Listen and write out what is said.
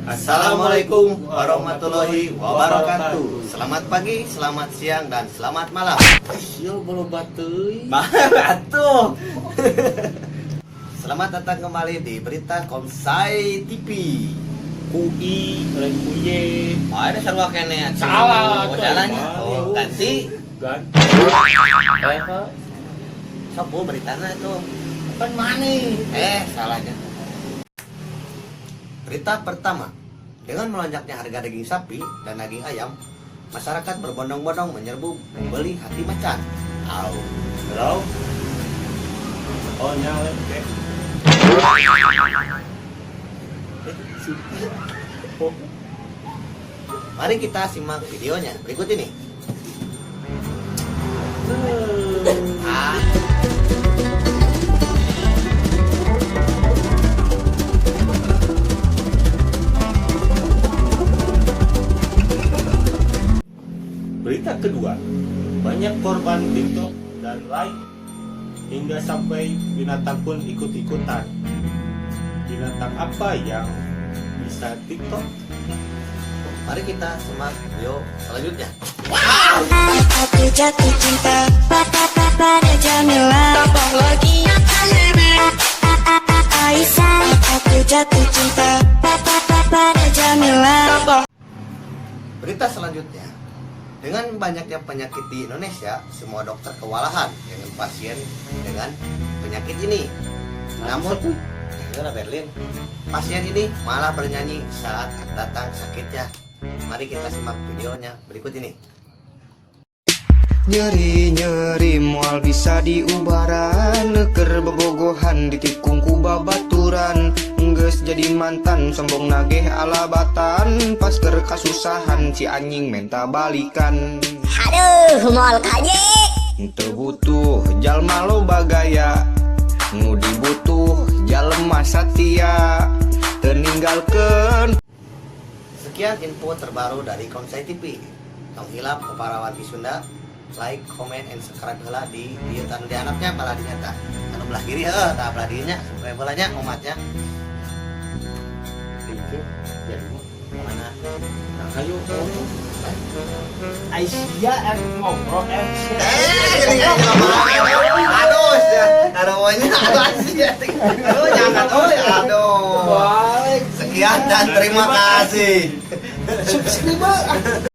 Assalamualaikum warahmatullahi wabarakatuh. Selamat pagi, selamat siang, dan selamat malam. Yo belum batuy. Batu. Selamat datang kembali di berita Komsai TV. Kui, lain kuye. Oh, ada sarwa kene. Salah, jalannya. tuh. Ganti. Ganti. Sopo beritana itu. Kan mana? Salahnya. Berita pertama, dengan melonjaknya harga daging sapi dan daging ayam, masyarakat berbondong-bondong menyerbu membeli hati macan. Au. Hello. Oh nyala. Oke. Mari kita simak videonya berikut ini. Ah. Berita kedua, banyak korban TikTok dan like hingga sampai binatang pun ikut-ikutan. Binatang apa yang bisa TikTok? Mari kita simak video selanjutnya. Aku jatuh cinta pada Jamila. Tambah lagi Aisyah. Aku jatuh cinta pada Jamila. Berita selanjutnya. Dengan banyaknya penyakit di Indonesia, semua dokter kewalahan dengan pasien dengan penyakit ini. Namun, Berlin, pasien ini malah bernyanyi saat datang sakitnya. Mari kita simak videonya berikut ini. Nyeri-nyeri mual bisa diubaran, neker bebogohan ditikung ku babaturan. Enggeus jadi mantan sombong nageh alabatan, pas ker kasusahan si anjing menta balikan. Aduh, mal kaje. Teu butuh jalma loba gaya, nu dibutuh jalma satia, teu ninggalkeun. Sekian info terbaru dari Komsai TV. Tong hilap ke para wargi Sunda, like, comment, and subscribe heula di anu di anaknya pala dinyata. Anu belah kiri tah belah dirinya, subscribe heulanya umatnya. Itu jadi Mana? nah kayu Aisyah ngobrol Jadi aduh ya, aduhnya aduh jangan aduh. Balik. Sekian dan terima kasih. Subscribe.